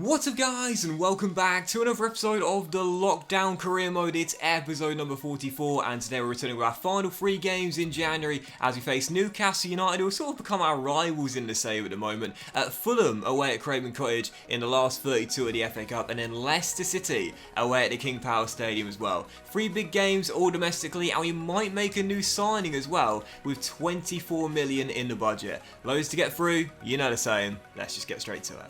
What's up guys, and welcome back to another episode of the Lockdown Career Mode. It's episode number 44, and today we're returning with our final 3 games in January as we face Newcastle United, who have sort of become our rivals in the save at the moment. Fulham away at Craven Cottage in the last 32 of the FA Cup, and then Leicester City away at the King Power Stadium as well. 3 big games all domestically, and we might make a new signing as well with 24 million in the budget. Loads to get through, you know the saying. Let's just get straight to it.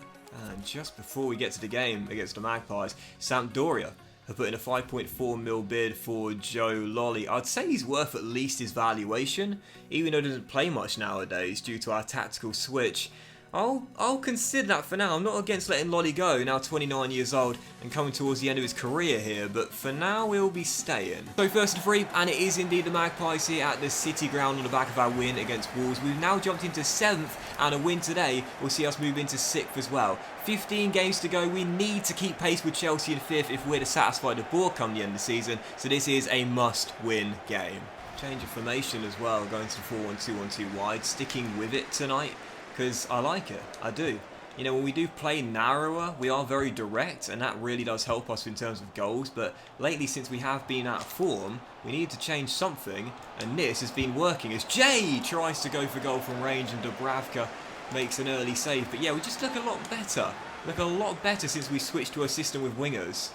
And just before we get to the game against the Magpies, Sampdoria have put in a 5.4 mil bid for Joe Ollie. I'd say he's worth at least his valuation, even though he doesn't play much nowadays due to our tactical switch. I'll consider that for now. I'm not against letting Ollie go, now 29 years old and coming towards the end of his career here, but for now he'll be staying. So first and 3, and it is indeed the Magpies here at the City ground on the back of our win against Wolves. We've now jumped into 7th, and a win today will see us move into 6th as well. 15 games to go. We need to keep pace with Chelsea in 5th if we're to satisfy the board come the end of the season, so this is a must-win game. Change of formation as well, going to 4-1-2-1-2 wide, sticking with it tonight, because I like it, I do. You know, when we do play narrower, we are very direct, and that really does help us in terms of goals, but lately, since we have been out of form, we need to change something, and this has been working as Jay tries to go for goal from range, and Dubravka makes an early save. But yeah, we just look a lot better. Look a lot better since we switched to a system with wingers.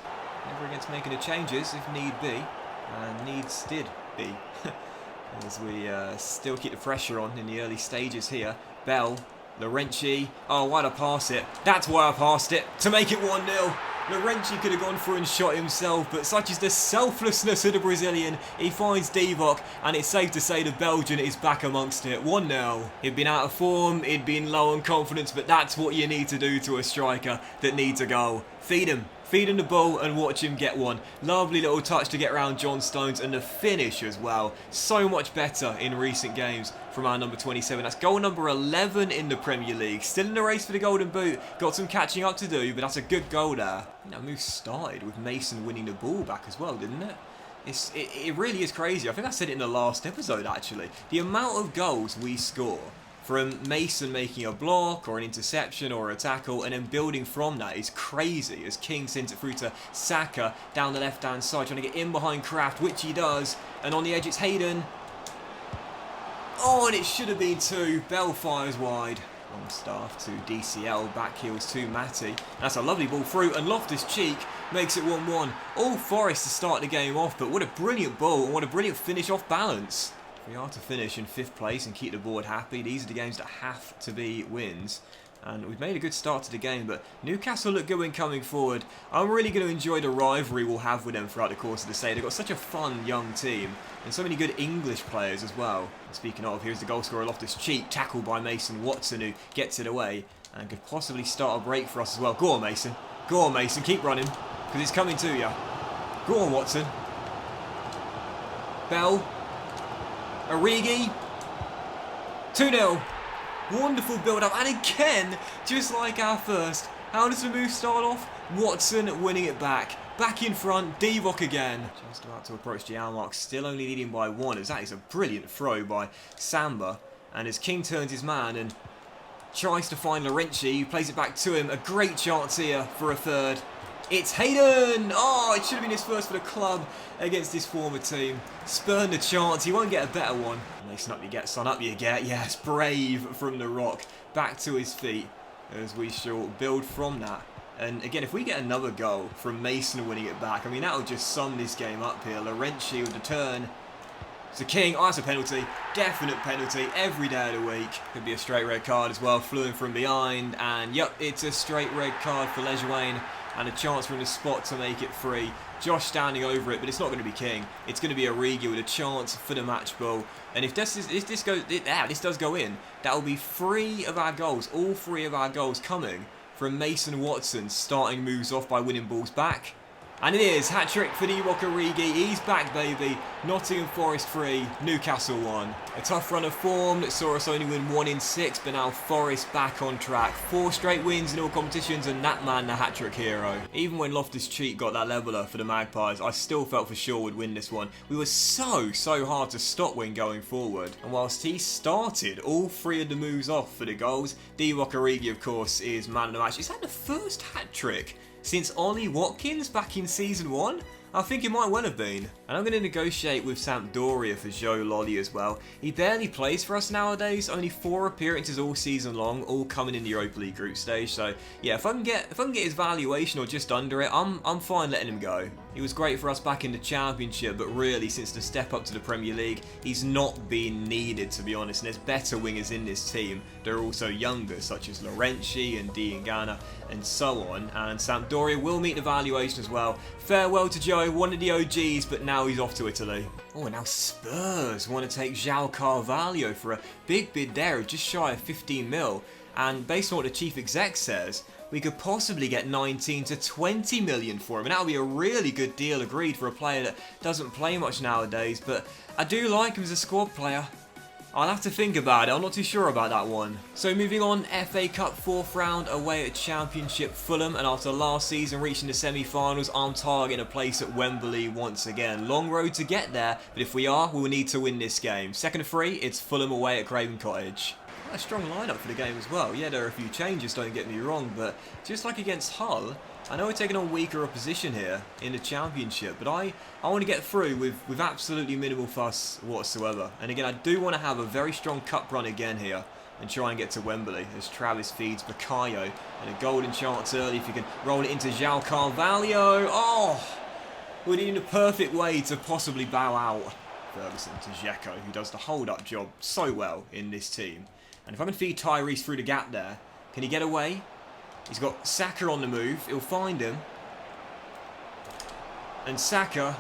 Never against making the changes, if need be, and needs did be. As we still keep the pressure on in the early stages here. Bell, Origi, oh, why'd I pass it? That's why I passed it, to make it 1-0. Origi could have gone through and shot himself, but such is the selflessness of the Brazilian. He finds Divock, and it's safe to say the Belgian is back amongst it. 1-0. He'd been out of form, he'd been low on confidence, but that's what you need to do to a striker that needs a goal. Feed him. Feed him the ball and watch him get one. Lovely little touch to get around John Stones, and the finish as well. So much better in recent games from our number 27. That's goal number 11 in the Premier League. Still in the race for the Golden Boot. Got some catching up to do, but that's a good goal there. That move started with Mason winning the ball back as well, didn't it? It really is crazy. I think I said it in the last episode actually. The amount of goals we score from Mason making a block or an interception or a tackle and then building from that is crazy, as King sends it through to Saka down the left hand side, trying to get in behind Kraft, which he does, and on the edge it's Hayden. Oh, and it should have been 2. Bell fires wide. Longstaff to DCL, back heels to Matty. That's a lovely ball through, and Loftus-Cheek makes it 1-1. All Forest to start the game off, but what a brilliant ball and what a brilliant finish off balance. We are to finish in 5th place and keep the board happy. These are the games that have to be wins. And we've made a good start to the game, but Newcastle look good when coming forward. I'm really going to enjoy the rivalry we'll have with them throughout the course of the day. They've got such a fun young team, and so many good English players as well. And speaking of, here's the goal scorer Loftus-Cheek, tackled by Mason Watson, who gets it away and could possibly start a break for us as well. Go on, Mason. Go on, Mason. Keep running, because it's coming to you. Go on, Watson. Bell. Origi, 2-0. Wonderful build-up, and again, just like our first, how does the move start off? Watson winning it back. Back in front, Divock again. Just about to approach the hour mark, still only leading by 1, as that is a brilliant throw by Samba. And as King turns his man and tries to find Origi, who plays it back to him, a great chance here for a third. It's Hayden! Oh, it should have been his first for the club against his former team. Spurned a chance, he won't get a better one. Mason up you get, son up you get. Yes, brave from the rock. Back to his feet as we shall build from that. And again, if we get another goal from Mason winning it back, I mean, that'll just sum this game up here. Origi with the turn. It's a King. Oh, that's a penalty. Definite penalty every day of the week. Could be a straight red card as well. Flew in from behind. And yep, it's a straight red card for Lejeune. And a chance from the spot to make it 3. Josh standing over it, but it's not going to be King. It's going to be Origi with a chance for the match ball. And if this does go in, that will be 3 of our goals. All 3 of our goals coming from Mason Watson starting moves off by winning balls back. And it is, hat-trick for Divock Origi, he's back baby, Nottingham Forest 3, Newcastle 1. A tough run of form that saw us only win 1 in 6, but now Forest back on track. 4 straight wins in all competitions and that man the hat-trick hero. Even when Loftus-Cheek got that leveller for the Magpies, I still felt for sure we'd win this one. We were so hard to stop when going forward. And whilst he started all 3 of the moves off for the goals, Divock Origi of course is man of the match. Is that the first hat-trick since Ollie Watkins back in Season 1? I think it might well have been. And I'm going to negotiate with Sampdoria for Joe Lolly as well. He barely plays for us nowadays, only 4 appearances all season long, all coming in the Europa League group stage. So yeah, if I can get his valuation or just under it, I'm fine letting him go. He was great for us back in the Championship, but really since the step up to the Premier League, he's not been needed, to be honest. And there's better wingers in this team. They're also younger, such as Laurenti and Diangana and so on. And Sampdoria will meet the valuation as well. Farewell to Joe, one of the OGs, but now he's off to Italy. Oh, and now Spurs want to take João Carvalho for a big bid there, just shy of 15 mil. And based on what the chief exec says, we could possibly get 19 to 20 million for him. And that would be a really good deal agreed for a player that doesn't play much nowadays. But I do like him as a squad player. I'll have to think about it, I'm not too sure about that one. So moving on, FA Cup 4th round away at Championship Fulham, and after last season reaching the semi-finals, I'm targeting a place at Wembley once again. Long road to get there, but if we are, we'll need to win this game. Second of 3, it's Fulham away at Craven Cottage. A strong lineup for the game as well. Yeah, there are a few changes, don't get me wrong, but just like against Hull, I know we're taking on weaker opposition here in the Championship, but I want to get through with absolutely minimal fuss whatsoever. And again, I do want to have a very strong cup run again here and try and get to Wembley as Travis feeds Bukayo. And a golden chance early if you can roll it into João Carvalho. Oh! We're in the perfect way to possibly bow out Ferguson to Dzeko, who does the hold-up job so well in this team. And if I can feed Tyrese through the gap there, can he get away? He's got Saka on the move. He'll find him. And Saka.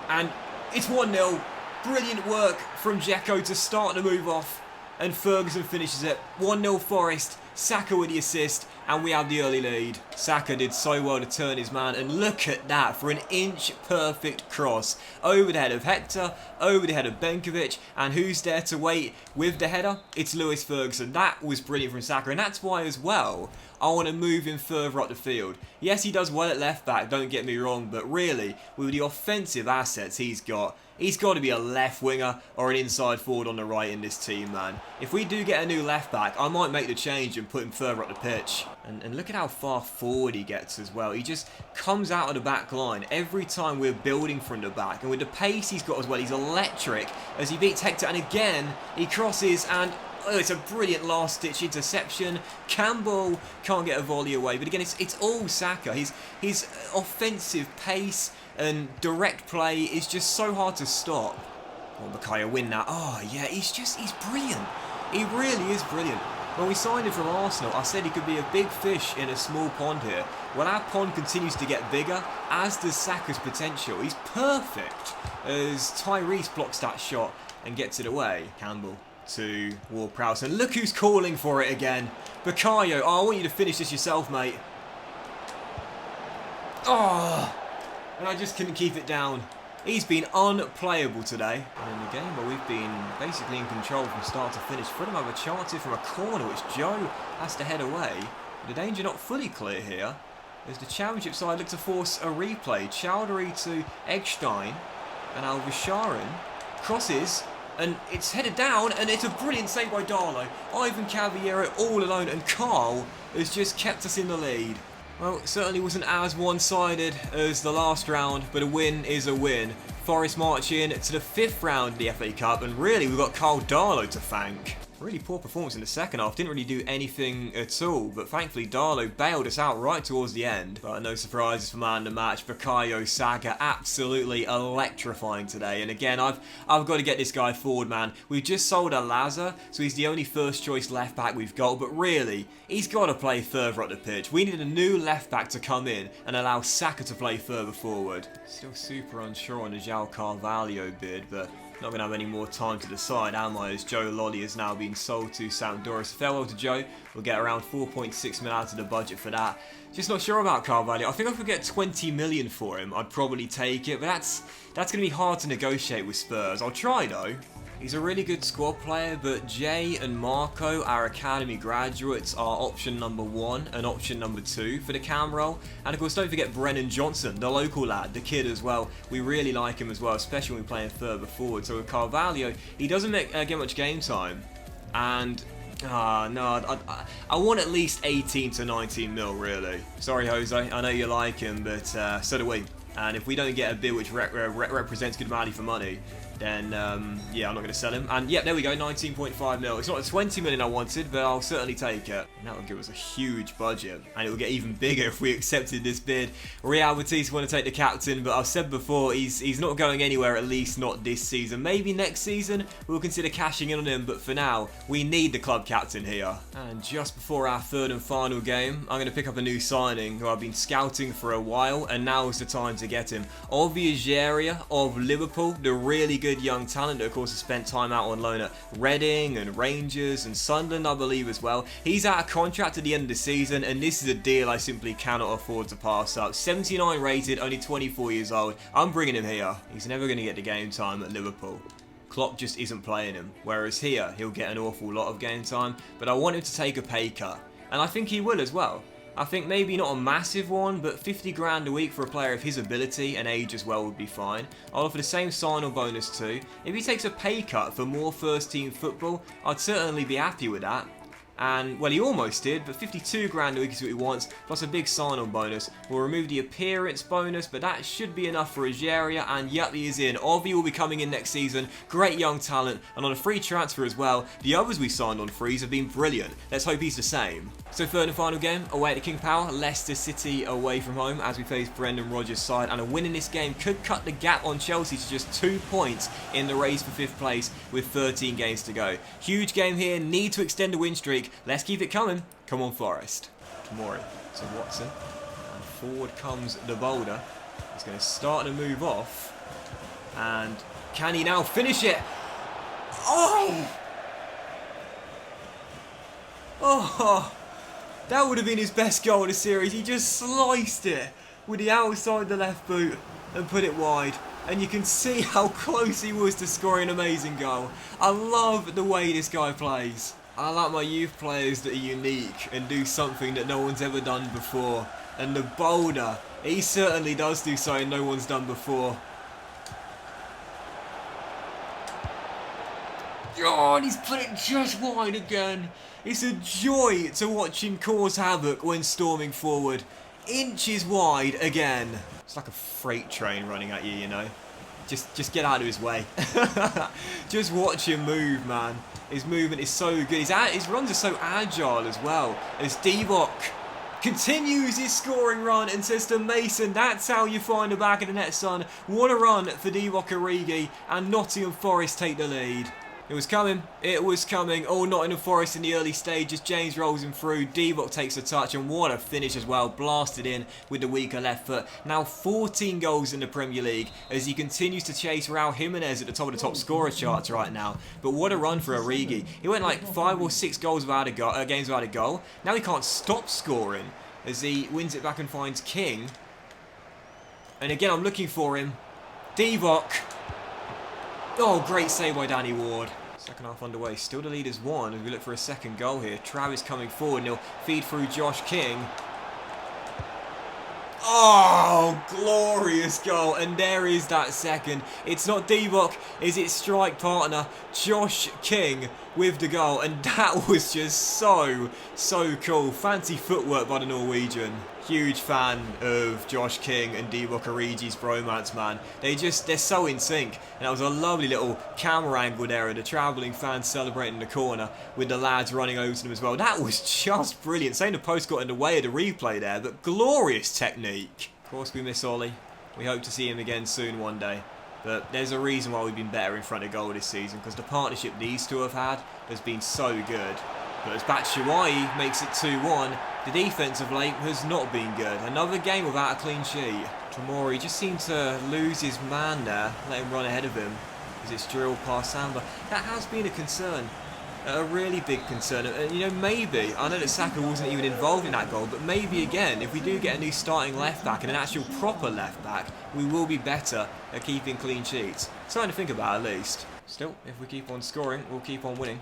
And it's 1-0. Brilliant work from Dzeko to start the move off. And Ferguson finishes it. 1-0 Forest. Saka with the assist. And we have the early lead. Saka did so well to turn his man. And look at that for an inch perfect cross. Over the head of Hector. Over the head of Benkovic. And who's there to wait with the header? It's Lewis Ferguson. That was brilliant from Saka. And that's why as well, I want to move him further up the field. Yes, he does well at left back, don't get me wrong. But really, with the offensive assets he's got to be a left winger or an inside forward on the right in this team, man. If we do get a new left back, I might make the change and put him further up the pitch. And look at how far forward he gets as well. He just comes out of the back line every time we're building from the back. And with the pace he's got as well, he's electric as he beats Hector. And again, he crosses and oh, it's a brilliant last-ditch interception. Campbell can't get a volley away. But again, it's all Saka. His offensive pace and direct play is just so hard to stop. Oh, Bukayo win that. Oh, yeah, he's brilliant. He really is brilliant. When we signed him from Arsenal, I said he could be a big fish in a small pond here. Well, our pond continues to get bigger, as does Saka's potential. He's perfect as Tyrese blocks that shot and gets it away. Campbell to Ward-Prowse. And look who's calling for it again. Bukayo. Oh, I want you to finish this yourself, mate. Oh, and I just couldn't keep it down. He's been unplayable today. And in the game where we've been basically in control from start to finish, Fulham have a chance from a corner which Joe has to head away. The danger not fully clear here as the Championship side look to force a replay. Chowdhury to Eggstein and Alvisharan crosses and it's headed down and it's a brilliant save by Darlow. Ivan Cavallero all alone and Carl has just kept us in the lead. Well, it certainly wasn't as one-sided as the last round, but a win is a win. Forest march in to the 5th round of the FA Cup, and really we've got Carl Darlow to thank. Really poor performance in the second half, didn't really do anything at all, but thankfully Darlow bailed us out right towards the end. But no surprises for man of the match, Bukayo Saka, absolutely electrifying today. And again, I've got to get this guy forward, man. We've just sold Alaza, so he's the only first choice left back we've got, but really, he's got to play further up the pitch. We need a new left back to come in and allow Saka to play further forward. Still super unsure on the João Carvalho bid, but Not going to have any more time to decide, am I, as Joe Ollie has now been sold to Sampdoria. So farewell to Joe. We'll get around 4.6 mil out of the budget for that. Just not sure about Carvalho. I think if we get 20 million for him, I'd probably take it. But that's going to be hard to negotiate with Spurs. I'll try, though. He's a really good squad player, but Jay and Marco, our academy graduates, are option number 1 and option number 2 for the cam role. And of course, don't forget Brennan Johnson, the local lad, the kid as well. We really like him as well, especially when we're playing further forward. So with Carvalho, he doesn't get much game time. And no, I want at least 18 to 19 mil, really. Sorry, Jose, I know you like him, but so do we. And if we don't get a bid which represents good value for money, then yeah, I'm not going to sell him. And yeah, there we go, 19.5 mil. It's not the 20 million I wanted, but I'll certainly take it. And that will give us a huge budget, and it will get even bigger if we accepted this bid. Real Batista want to take the captain, but I've said before, he's not going anywhere, at least not this season. Maybe next season we'll consider cashing in on him, but for now, we need the club captain here. And just before our third and final game, I'm going to pick up a new signing who I've been scouting for a while, and now is the time to get him. Origi of Liverpool, the really good young talent that of course has spent time out on loan at Reading and Rangers and Sunderland, I believe, as well. He's out of contract at the end of the season, and this is a deal I simply cannot afford to pass up. 79 rated, only 24 years old. I'm bringing him here. He's never going to get the game time at Liverpool. Klopp just isn't playing him, whereas here he'll get an awful lot of game time, but I want him to take a pay cut, and I think he will as well. I think maybe not a massive one, but 50 grand a week for a player of his ability and age as well would be fine. I'll offer the same sign-on bonus too. If he takes a pay cut for more first-team football, I'd certainly be happy with that. And, well, he almost did, but 52 grand a week is what he wants, plus a big sign-on bonus. We'll remove the appearance bonus, but that should be enough for Algeria, and yep, he is in. Ovi will be coming in next season, great young talent, and on a free transfer as well. The others we signed on frees have been brilliant. Let's hope he's the same. So third and final game, away at King Power, Leicester City away from home as we face Brendan Rodgers' side, and a win in this game could cut the gap on Chelsea to just 2 points in the race for 5th place with 13 games to go. Huge game here, need to extend the win streak. Let's keep it coming. Come on, Forest. Tomori to Watson, and forward comes the boulder. He's going to start to move off, and can he now finish it? Oh! Oh! That would have been his best goal of the series. He just sliced it with the outside the left boot and put it wide. And you can see how close he was to scoring an amazing goal. I love the way this guy plays. I like my youth players that are unique and do something that no one's ever done before. And the boulder, he certainly does do something no one's done before. Oh, and he's put it just wide again. It's a joy to watch him cause havoc when storming forward. Inches wide again. It's like a freight train running at you, you know. Just get out of his way. Just watch him move, man. His movement is so good. His runs are so agile as well. As Divock continues his scoring run and says to Mason, that's how you find the back of the net, son. What a run for Divock Origi, and Nottingham Forest take the lead. It was coming. It was coming. Oh, Nottingham Forest in the early stages. James rolls him through. Divock takes a touch, and what a finish as well. Blasted in with the weaker left foot. Now 14 goals in the Premier League as he continues to chase Raul Jimenez at the top of the top scorer charts right now. But what a run for Origi. He went like 5 or 6 goals without a goal, games without a goal. Now he can't stop scoring as he wins it back and finds King. And again, I'm looking for him. Divock. Oh, great save by Danny Ward. Second half underway. Still the lead is 1 as we look for a second goal here. Travis coming forward and he'll feed through Josh King. Oh, glorious goal. And there is that second. It's not Divock, is it strike partner Josh King with the goal. And that was just so cool. Fancy footwork by the Norwegian. Huge fan of Josh King and Divock Origi's bromance, man. They're so in sync. And that was a lovely little camera angle there of the travelling fans celebrating the corner with the lads running over to them as well. That was just brilliant. Saying the post got in the way of the replay there, but glorious technique. Of course, we miss Ollie. We hope to see him again soon one day. But there's a reason why we've been better in front of goal this season, because the partnership these two have had has been so good. But as Batshuayi makes it 2-1, the defence of late has not been good. Another game without a clean sheet. Tomori just seemed to lose his man there, let him run ahead of him. as it's drilled past Samba. That has been a concern. A really big concern. You know, maybe, I know that Saka wasn't even involved in that goal, but maybe again, if we do get a new starting left back and an actual proper left back, we will be better at keeping clean sheets. Something to think about at least. Still, if we keep on scoring, we'll keep on winning.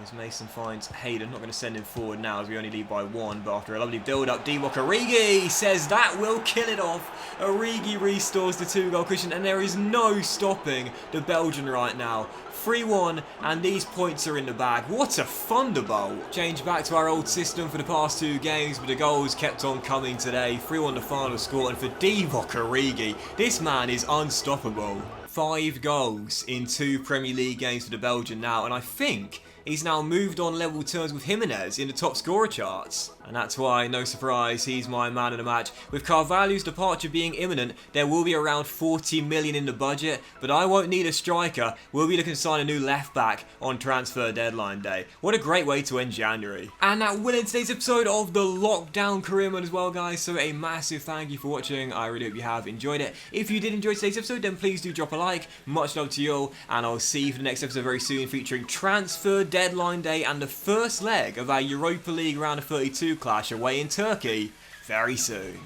As Mason finds Hayden, not going to send him forward now as we only lead by 1, but after a lovely build-up, Divock Origi says that will kill it off. Origi restores the 2-goal cushion, and there is no stopping the Belgian right now. 3-1, and these points are in the bag. What a thunderbolt! Change back to our old system for the past 2 games, but the goals kept on coming today. 3-1 the final score, and for Divock Origi, this man is unstoppable. 5 goals in 2 Premier League games for the Belgian now, and I think he's now moved on level terms with Jimenez in the top scorer charts. And that's why, no surprise, he's my man of the match. With Carvalho's departure being imminent, there will be around 40 million in the budget, but I won't need a striker. We'll be looking to sign a new left back on transfer deadline day. What a great way to end January. And that will end today's episode of the Lockdown Career Mode as well, guys. So a massive thank you for watching. I really hope you have enjoyed it. If you did enjoy today's episode, then please do drop a like. Much love to you all, and I'll see you for the next episode very soon, featuring transfer deadline day and the first leg of our Europa League round of 32 clash away in Turkey very soon.